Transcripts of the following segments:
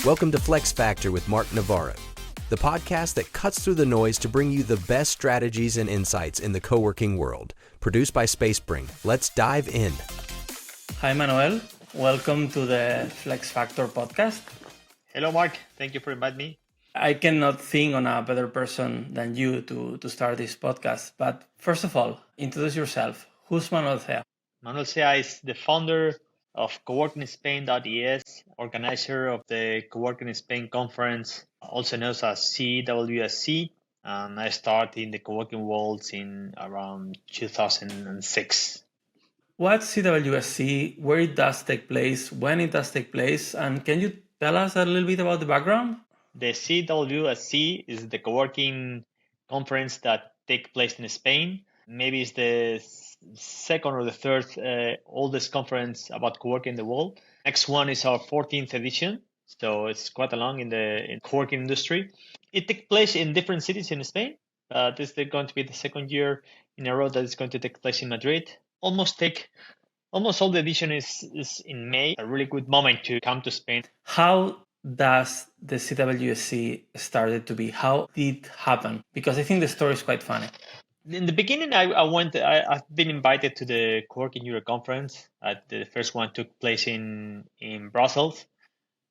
Welcome to Flex Factor with Mark Navarro, the podcast that cuts through the noise to bring you the best strategies and insights in the co-working world. Produced by SpaceBring. Let's dive in. Hi, Manuel. Welcome to the Flex Factor podcast. Hello, Mark. Thank you for inviting me. I cannot think on a better person than you to start this podcast. But first of all, introduce yourself. Who's Manuel Zea? Manuel Zea is the founder of coworkingspain.es, organizer of the Coworking Spain conference, also known as CWSC. I started in the coworking world in around 2006. What's CWSC, where it does take place, when it does take place, and can you tell us a little bit about the background? The CWSC is the coworking conference that takes place in Spain. Maybe it's the second or the third oldest conference about coworking in the world. Next one is our 14th edition, so it's quite long in the coworking industry. It takes place in different cities in Spain. This is going to be the second year in a row that it's going to take place in Madrid. Almost all the edition is in May. A really good moment to come to Spain. How does the CWSC started to be? How did it happen? Because I think the story is quite funny. In the beginning, I've been invited to the Coworking Europe conference. The first one took place in Brussels,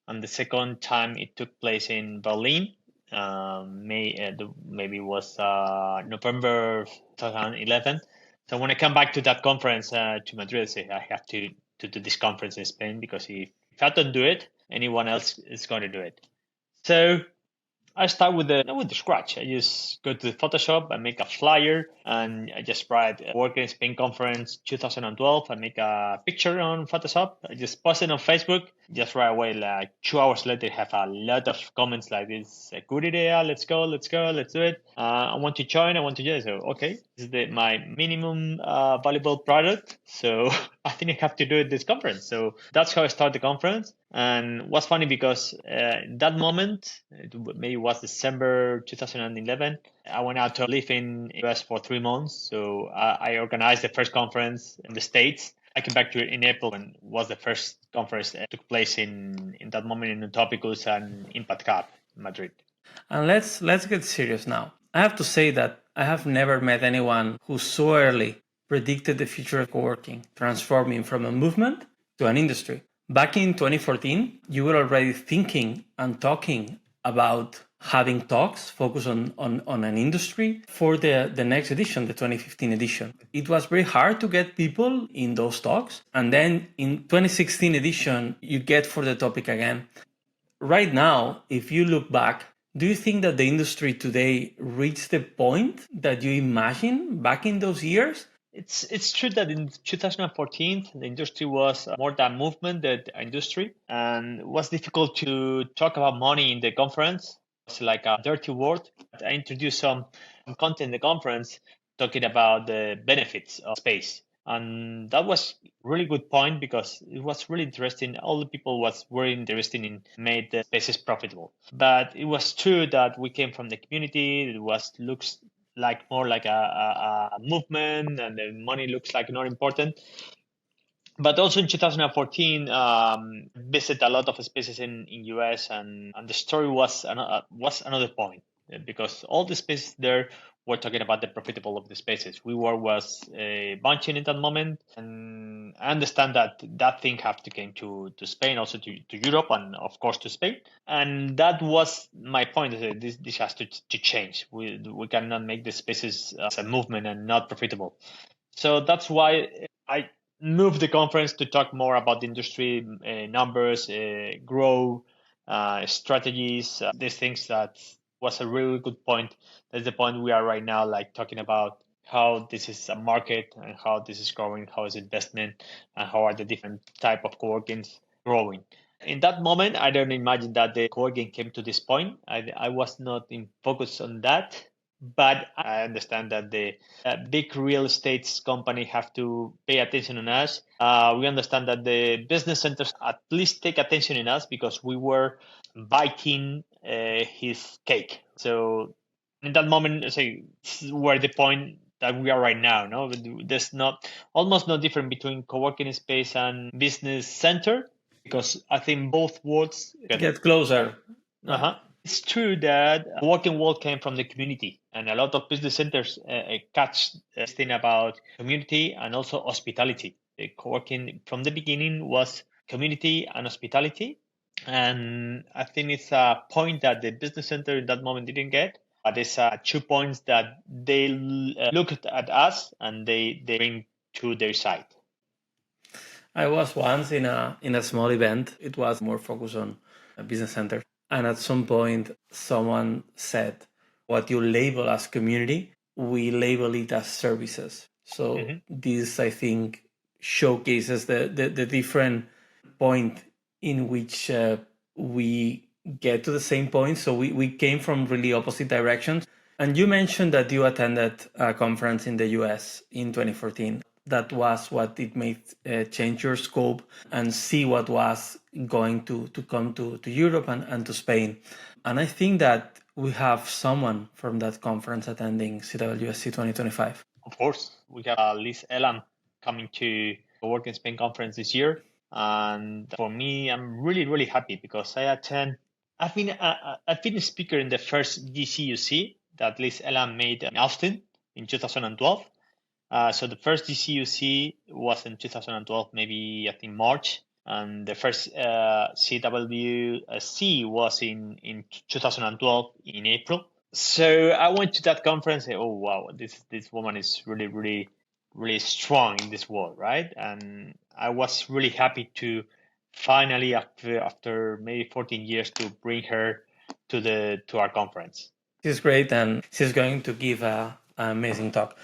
and the second time it took place in Berlin. Maybe it was November 2011. So when I come back to that conference to Madrid, I say I have to do this conference in Spain, because if I don't do it, anyone else is going to do it. So I start with the scratch. I just go to the Photoshop, I make a flyer, and I just write Working Spain Conference 2012. I make a picture on Photoshop. I just post it on Facebook. Just right away, like 2 hours later, have a lot of comments like this: a good idea, let's go, let's do it. I want to join. So okay, this is my minimum valuable product. So I think I have to do this conference. So that's how I started the conference. And what's funny, because in that moment, maybe it was December 2011, I went out to live in the US for 3 months. So I organized the first conference in the States. I came back to it in April, and was the first conference that took place in that moment in Utopicus and Impact Hub in Madrid. And let's get serious now. I have to say that I have never met anyone who so early predicted the future of coworking, transforming from a movement to an industry. Back in 2014, you were already thinking and talking about having talks focused on an industry for the next edition, the 2015 edition. It was very hard to get people in those talks. And then in 2016 edition, you get for the topic again. Right now, if you look back, do you think that the industry today reached the point that you imagined back in those years? It's true that in 2014, the industry was more than movement, the industry, and it was difficult to talk about money in the conference. It's like a dirty word. I introduced some content in the conference talking about the benefits of space. And that was really good point, because it was really interesting. All the people was very interested in made the spaces profitable. But it was true that we came from the community. It looks like more like a movement, and the money looks like not important. But also in 2014, visit a lot of spaces in US, and the story was another point, because all the spaces there were talking about the profitable of the spaces. WeWork was bunching in that moment, and I understand that thing have to came to Spain, also to Europe, and of course to Spain. And that was my point. This has to change. We cannot make the spaces as a movement and not profitable. So that's why I moved the conference to talk more about the industry, numbers, growth, strategies, these things. That was a really good point. That's the point we are right now, like talking about how this is a market and how this is growing, how is investment, and how are the different type of coworkings growing. In that moment, I don't imagine that the coworking came to this point. I was not in focus on that. But I understand that the big real estate company have to pay attention on us. We understand that the business centers at least take attention in us, because we were biting his cake. So in that moment, say, we're the point that we are right now. There's almost no difference between co-working space and business center. because I think both worlds get closer. It's true that the working world came from the community, and a lot of business centers catch this thing about community and also hospitality. The co-working from the beginning was community and hospitality, and I think it's a point that the business center in that moment didn't get. But it's 2 points that they looked at us and they bring to their side. I was once in a small event. It was more focused on a business center. And at some point, someone said, what you label as community, we label it as services. So this, I think, showcases the different point in which we get to the same point. So we came from really opposite directions. And you mentioned that you attended a conference in the US in 2014. That was what it made change your scope and see what was going to come to Europe and to Spain. And I think that we have someone from that conference attending CWSC 2025. Of course, we have Liz Elam coming to the Work in Spain conference this year. And for me, I'm really, really happy because I've been a speaker in the first GCUC that Liz Elam made in Austin in 2012. So the first GCUC was in 2012, maybe I think March, and the first CWSC was in 2012 in April. So I went to that conference and oh wow, this woman is really, really, really strong in this world, right? And I was really happy to finally, after maybe 14 years, to bring her to our conference. She's great, and she's going to give an amazing talk.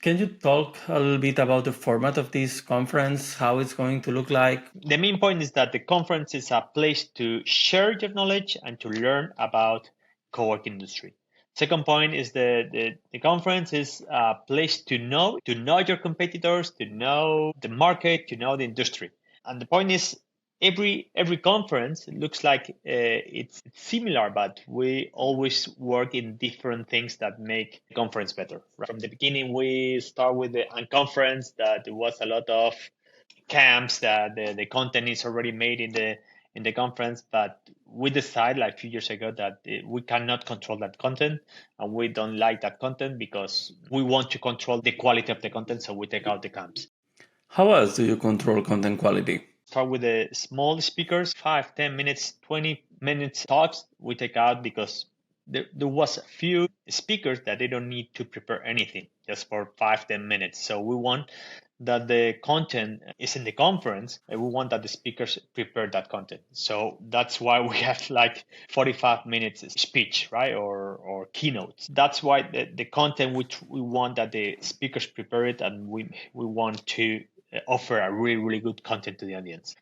Can you talk a little bit about the format of this conference, how it's going to look like? The main point is that the conference is a place to share your knowledge and to learn about co-working industry. Second point is the conference is a place to know your competitors, to know the market, to know the industry. And the point is, every conference looks like it's similar, but we always work in different things that make the conference better. Right? From the beginning, we start with the conference that there was a lot of camps that the content is already made in the conference, but we decided like a few years ago that we cannot control that content, and we don't like that content because we want to control the quality of the content, so we take out the camps. How else do you control content quality? Start with the small speakers, 5, 10 minutes, 20 minutes talks we take out because there was a few speakers that they don't need to prepare anything just for 5, 10 minutes. So we want that the content is in the conference and we want that the speakers prepare that content. So that's why we have like 45 minutes speech, right? Or keynotes. That's why the content which we want that the speakers prepare it, and we want to offer a really, really good content to the audience.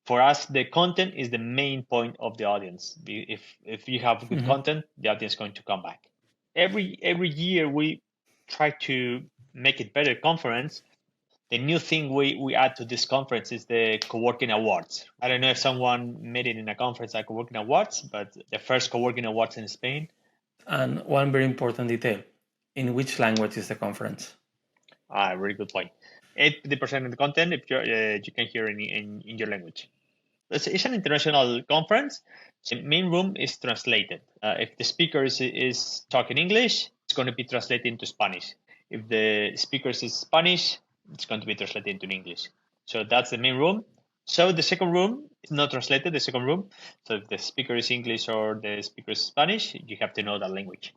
For us, the content is the main point of the audience. If you have good content, the audience is going to come back. Every year we try to make it better conference. The new thing we add to this conference is the co-working awards. I don't know if someone made it in a conference like co-working awards, but the first co-working awards in Spain. And one very important detail, in which language is the conference? Really good point. 80% of the content if you can hear in your language. It's an international conference. So the main room is translated. If the speaker is talking English, it's going to be translated into Spanish. If the speaker is Spanish, it's going to be translated into English. So that's the main room. So the second room is not translated, the second room. So if the speaker is English or the speaker is Spanish, you have to know that language.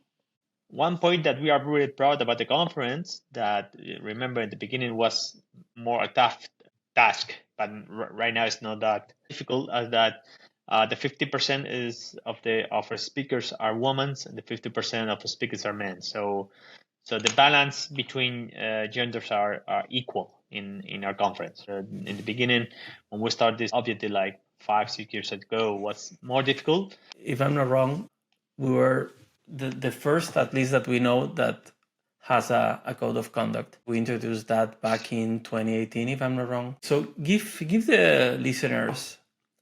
One point that we are really proud about the conference that, remember, in the beginning was more a tough task, but right now it's not that difficult, as that the 50% of our speakers are women and the 50% of the speakers are men. So the balance between genders are equal in our conference. In the beginning, when we started this objective like 5-6 years ago, was more difficult. If I'm not wrong, we were the first, at least that we know, that has a code of conduct. We introduced that back in 2018, if I'm not wrong. So give the listeners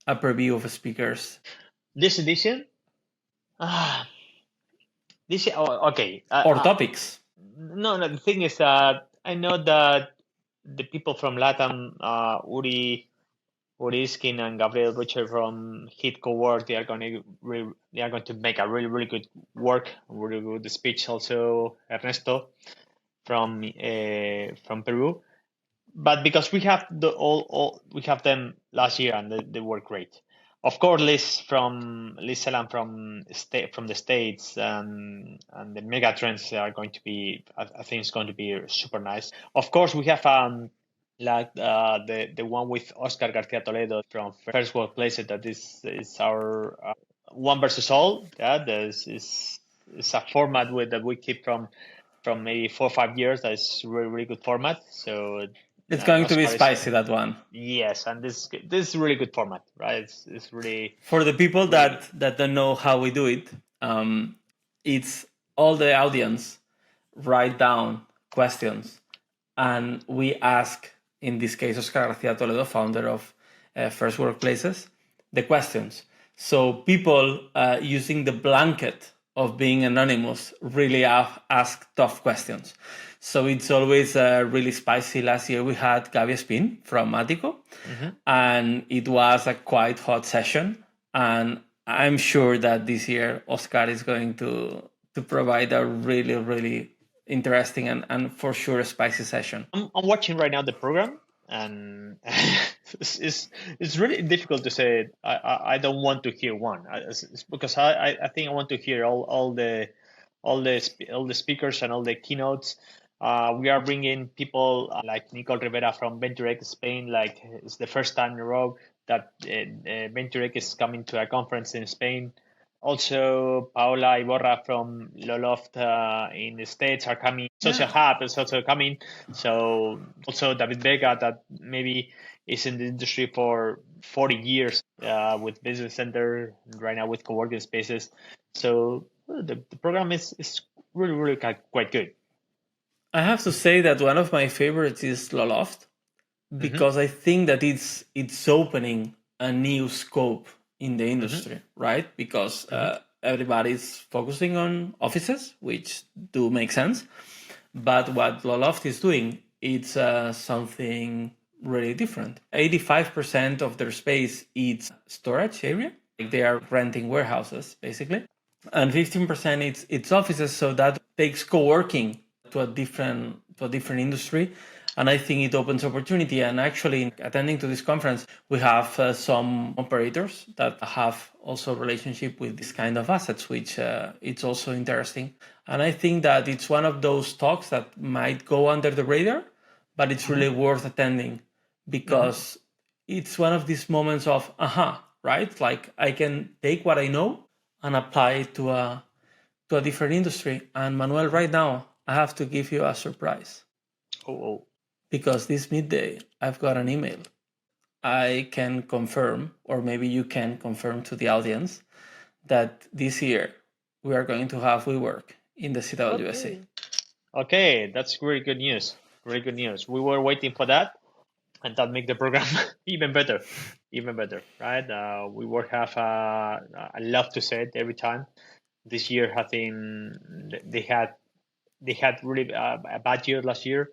a preview of speakers. This edition? Okay. Or topics. No, the thing is that I know that the people from LATAM, Uri Uriskin and Gabriel Butcher from Hit Co-work, they are going to make a really, really good work, really good speech. Also, Ernesto from Peru. But because we have we have them last year and they were great. Of course, Liz Selan from the States and the mega trends are going to be, I think it's going to be super nice. Of course, we have the one with Oscar Garcia Toledo from First Workplaces, that is our one versus all. Yeah, it's a format that we keep from maybe 4 or 5 years. That's really, really good format. So it's going to be spicy, that one. Yes, and this is really good format, right? It's really, for the people that don't know how we do it. It's all the audience write down questions, and we ask, in this case, Oscar Garcia Toledo, founder of First Workplaces, the questions. So people using the blanket of being anonymous really ask tough questions. So it's always really spicy. Last year we had Gaby Spin from Matico, and it was a quite hot session. And I'm sure that this year Oscar is going to provide a really, really interesting and for sure a spicy session. I'm watching right now the program, and it's really difficult to say. I don't want to hear one, because I think I want to hear all the speakers and all the keynotes. We are bringing people like Nicole Rivera from VentureX Spain. Like, it's the first time in a row that VentureX is coming to a conference in Spain. Also, Paola Iborra from Loloft in the States are coming. Social Hub is also coming. So also David Vega, that maybe is in the industry for 40 years with Business Center, right now with co-working spaces. So the program is really, really quite good. I have to say that one of my favorites is Loloft, because I think that it's opening a new scope in the industry, right? Because everybody's focusing on offices, which do make sense. But what Loloft is doing, it's something really different. 85% of their space is storage area. Like, they are renting warehouses, basically. And 15% it's offices, so that takes co-working to a different industry. And I think it opens opportunity. And actually, attending to this conference, we have some operators that have also a relationship with this kind of assets, which it's also interesting. And I think that it's one of those talks that might go under the radar, but it's really worth attending, because it's one of these moments of, right? Like, I can take what I know and apply it to a different industry. And Manuel, right now, I have to give you a surprise. Oh. Because this midday, I've got an email. I can confirm, or maybe you can confirm to the audience, that this year we are going to have WeWork in the CWSC. Okay, that's really good news. Really good news. We were waiting for that, and that make the program even better, right? WeWork have, I love to say it every time. This year, I think they had really a bad year last year,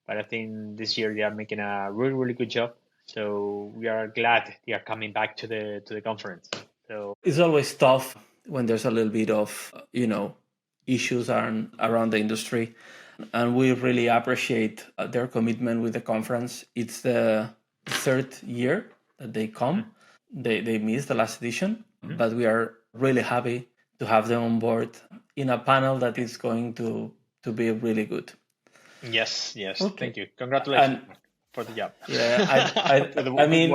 but I think this year they are making a really, really good job. So we are glad they are coming back to the conference. So it's always tough when there's a little bit of issues around the industry, and we really appreciate their commitment with the conference. It's the third year that they come. They missed the last edition, but we are really happy to have them on board in a panel that is going to be really good. Yes. Okay. Thank you. Congratulations for the job. Yeah, I mean,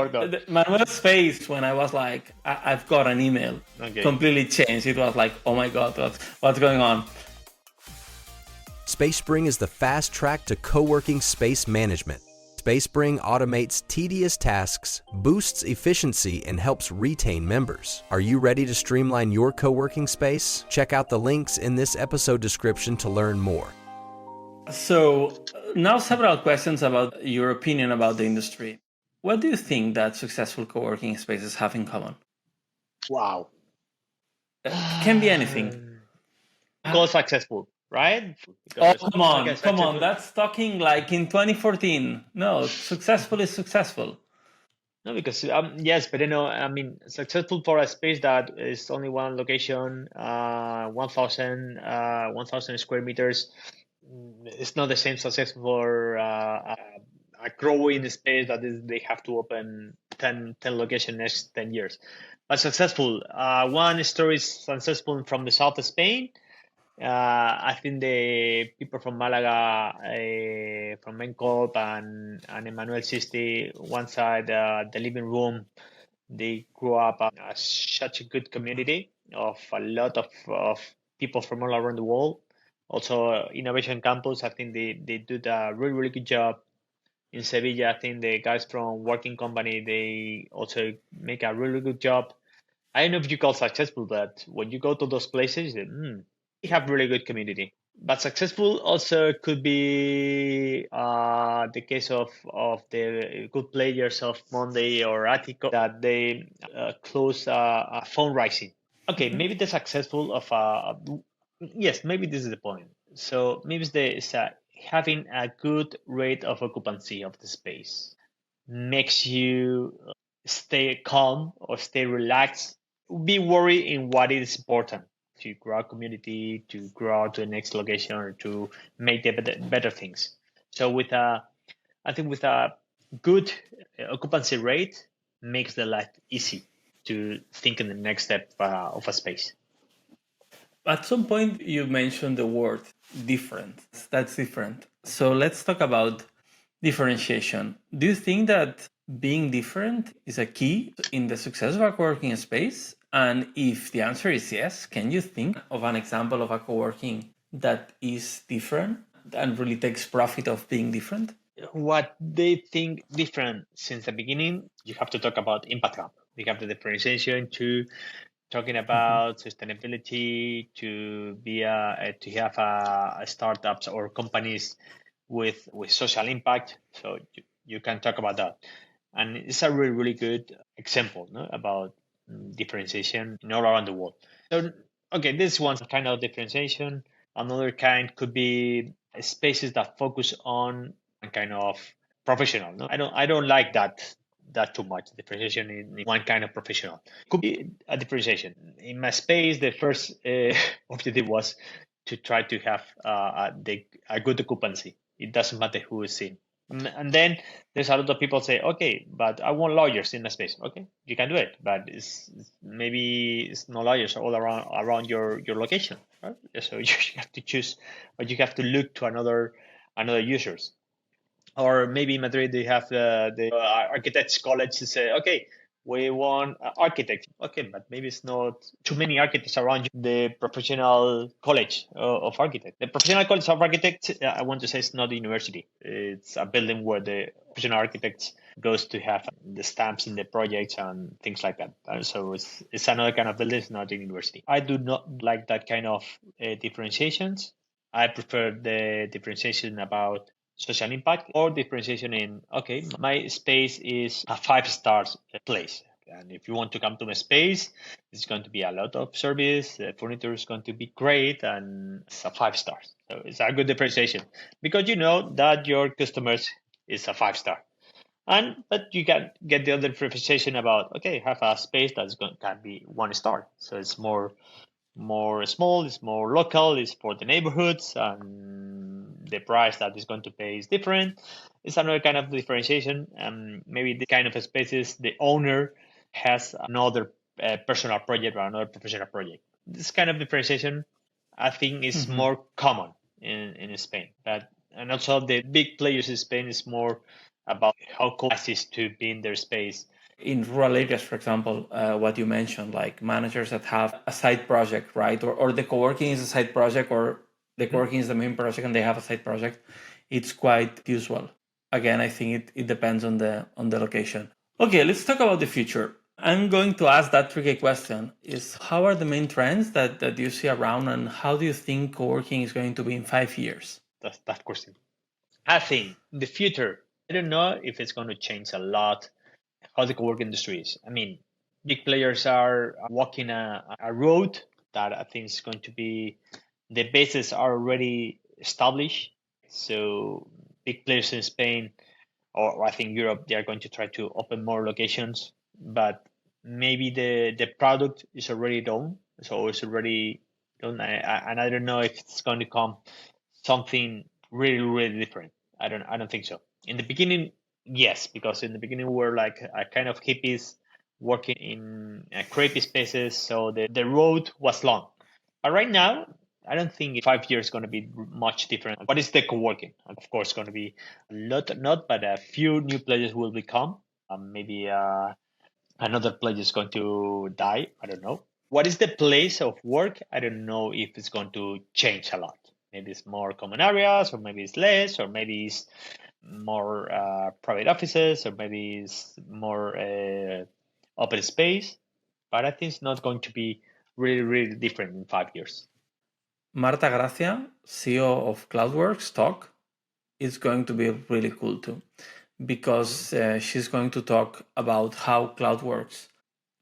Manuel's face when I was like, I've got an email, completely changed. It was like, oh my God, what's going on? SpaceSpring is the fast track to co-working space management. SpaceSpring automates tedious tasks, boosts efficiency, and helps retain members. Are you ready to streamline your co-working space? Check out the links in this episode description to learn more. So now several questions about your opinion about the industry. What do you think that successful co-working spaces have in common? Wow. Can be anything. Call successful, right? Because come on. That's talking like in 2014. No, successful is successful. No, because yes, but I mean, successful for a space that is only one location, 1,000 square meters. It's not the same success for a growing space that is they have to open 10 locations next 10 years. But successful, one story is successful from the south of Spain. I think the people from Malaga, from Mencop and Emmanuel Sisti, one side, the living room, they grew up as such a good community of a lot of people from all around the world. Also, Innovation Campus, I think they do a really, really good job. In Sevilla, I think the guys from Working Company, they also make a really good job. I don't know if you call successful, but when you go to those places, they have really good community. But successful also could be the case of the good players of Monday or Attico that they close a fundraising. Okay, maybe the successful of yes, maybe this is the point. So maybe it's having a good rate of occupancy of the space makes you stay calm or stay relaxed. Be worried in what is important to grow a community, to grow to the next location, or to make the better things. So I think with a good occupancy rate makes the life easy to think in the next step of a space. At some point, you mentioned the word different. That's different. So let's talk about differentiation. Do you think that being different is a key in the success of a co-working space? And if the answer is yes, can you think of an example of a co-working that is different and really takes profit of being different? What they think different since the beginning, you have to talk about impact gap. We have the differentiation to talking about sustainability, to be to have startups or companies with social impact. So you can talk about that, and it's a really, really good example, no, about differentiation in all around the world. So okay, this one's kind of differentiation. Another kind could be spaces that focus on a kind of professional. No, I don't like that too much. Differentiation in one kind of professional could be a differentiation. In my space, the first objective was to try to have a good occupancy. It doesn't matter who is in. And then there's a lot of people say, okay, but I want lawyers in the space. Okay, you can do it, but maybe it's no lawyers all around your location. Right? So you have to choose, but you have to look to another users. Or maybe in Madrid they have the architects college to say, okay, we want architects. Okay, but maybe it's not too many architects around the professional college of architects. The professional college of architects, I want to say, it's not a university. It's a building where the professional architects goes to have the stamps in the projects and things like that. So it's another kind of building, it's not a university. I do not like that kind of differentiations. I prefer the differentiation about social impact or differentiation in, okay, my space is a 5-star place. And if you want to come to my space, it's going to be a lot of service. The furniture is going to be great, and it's a 5 stars. So it's a good differentiation because you know that your customers is a 5-star. But you can get the other differentiation about, okay, have a space can be 1 star. So it's more small, it's more local, it's for the neighborhoods, and the price that is going to pay is different. It's another kind of differentiation. Maybe the kind of spaces the owner has another personal project or another professional project. This kind of differentiation, I think, is more common in Spain. And also the big players in Spain is more about how cool it is to be in their space. In rural areas, for example, what you mentioned, like managers that have a side project, right? Or the co-working is a side project, or the co-working is the main project and they have a side project. It's quite usual. Again, I think it depends on the location. Okay, let's talk about the future. I'm going to ask that tricky question is how are the main trends that you see around, and how do you think co-working is going to be in 5 years? That's that question. I think the future, I don't know if it's going to change a lot how the co-work industry is. I mean, big players are walking a road that I think is going to be, the bases are already established. So big players in Spain or I think Europe, they are going to try to open more locations, but maybe the product is already done, so it's already done, and I don't know if it's going to come something really different. I don't think so. In the beginning, yes, because in the beginning we were like a kind of hippies working in creative spaces, so the road was long. But right now, I don't think 5 years is going to be much different. What is the co-working? Of course, going to be a lot, not, but a few new players will become. Maybe another place is going to die. I don't know. What is the place of work? I don't know if it's going to change a lot. Maybe it's more common areas, or maybe it's less, or maybe it's more private offices, or maybe it's more open space. But I think it's not going to be really different in 5 years. Marta Gracia, CEO of Cloudworks, talk is going to be really cool too, because she's going to talk about how Cloudworks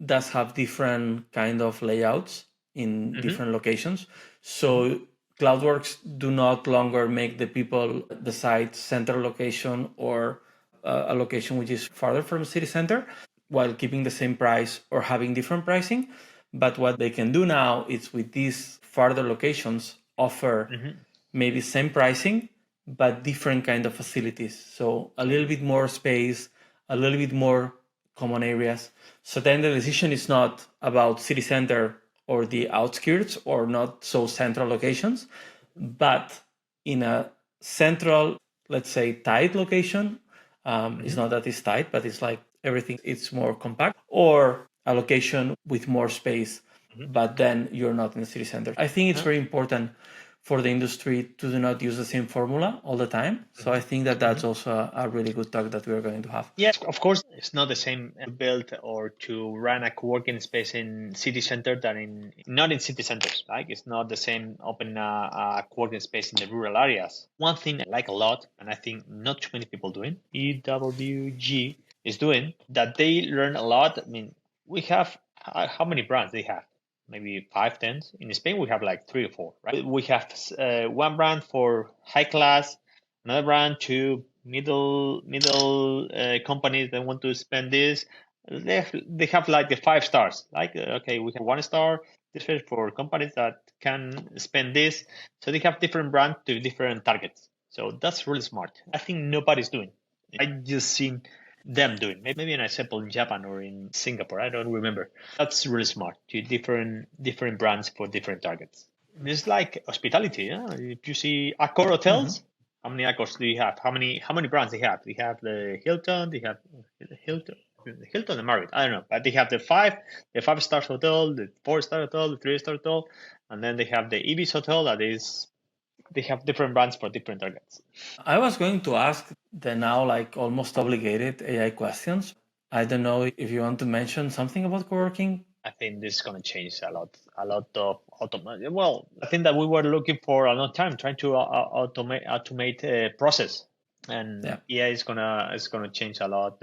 does have different kind of layouts in different locations. So Cloudworks do not longer make the people decide central location or a location which is farther from city center while keeping the same price or having different pricing. But what they can do now is with these farther locations offer maybe same pricing but different kind of facilities. So a little bit more space, a little bit more common areas. So then the decision is not about city center or the outskirts or not so central locations, but in a central, let's say, tight location. It's not that it's tight, but it's like everything, it's more compact, or a location with more space, but then you're not in the city center. I think it's very important for the industry to do not use the same formula all the time. So I think that that's also a really good talk that we're going to have. Yes, of course, it's not the same to build or to run a co-working space in city center than not in city centers. Like it's not the same open a co-working space in the rural areas. One thing I like a lot, and I think not too many people doing, EWG is doing, that they learn a lot. I mean, we have, how many brands they have? Maybe 5, 10. In Spain, we have like 3 or 4, right? We have one brand for high class, another brand to middle companies that want to spend this. They have like the 5 stars. Like, okay, we have 1 star. This is for companies that can spend this. So they have different brands to different targets. So that's really smart. I think nobody's doing. I just seen them doing. Maybe an example in Japan or in Singapore. I don't remember. That's really smart. To different brands for different targets. It's like hospitality. Yeah? If you see Accor hotels, how many Accors do you have? How many brands they have? They have the Hilton. They have the Hilton and Marriott. I don't know, but they have the 5-star hotel, the 4-star hotel, the 3-star hotel, and then they have the Ibis hotel. That is, they have different brands for different targets. I was going to ask the now like almost obligated AI questions. I don't know if you want to mention something about co-working. I think this is going to change a lot of automation. Well, I think that we were looking for a long time trying to automate a process, and AI is gonna change a lot.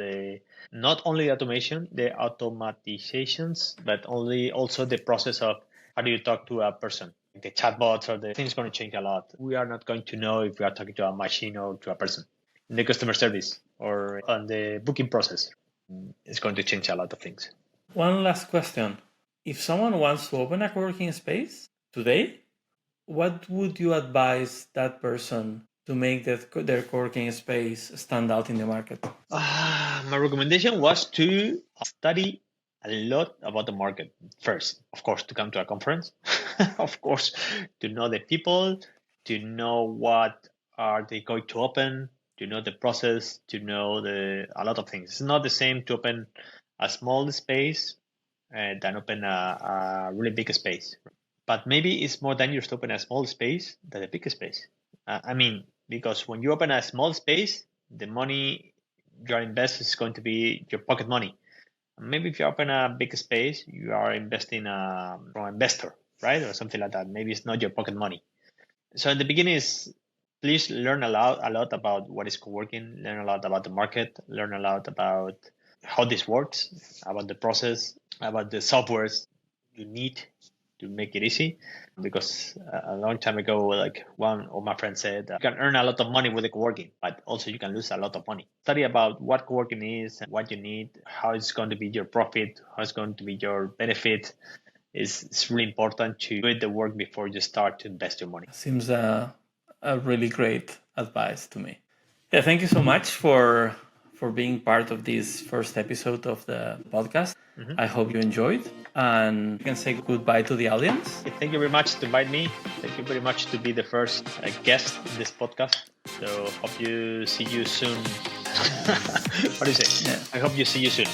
Not only automation, the automatizations, but also the process of how do you talk to a person. The chatbots or the things going to change a lot. We are not going to know if we are talking to a machine or to a person. In the customer service or on the booking process, it's going to change a lot of things. One last question. If someone wants to open a co-working space today, what would you advise that person to make their co-working space stand out in the market? My recommendation was to study a lot about the market first. Of course, to come to a conference. Of course, to know the people, to know what are they going to open, to know the process, to know a lot of things. It's not the same to open a small space than open a really big space. But maybe it's more dangerous to open a small space than a big space. I mean, because when you open a small space, the money you are investing is going to be your pocket money. Maybe if you open a big space, you are investing from an investor, right? Or something like that. Maybe it's not your pocket money. So in the beginning please learn a lot about what is co-working, learn a lot about the market, learn a lot about how this works, about the process, about the softwares you need to make it easy. Because a long time ago, like one of my friends said, you can earn a lot of money with the co-working, but also you can lose a lot of money. Study about what co-working is and what you need, how it's going to be your profit, how it's going to be your benefit. It's really important to do the work before you start to invest your money. Seems a really great advice to me. Yeah, thank you so much for being part of this first episode of the podcast. Mm-hmm. I hope you enjoyed, and you can say goodbye to the audience. Thank you very much to invite me. Thank you very much to be the first guest in this podcast. So hope you see you soon. What do you say? Yeah. I hope you see you soon.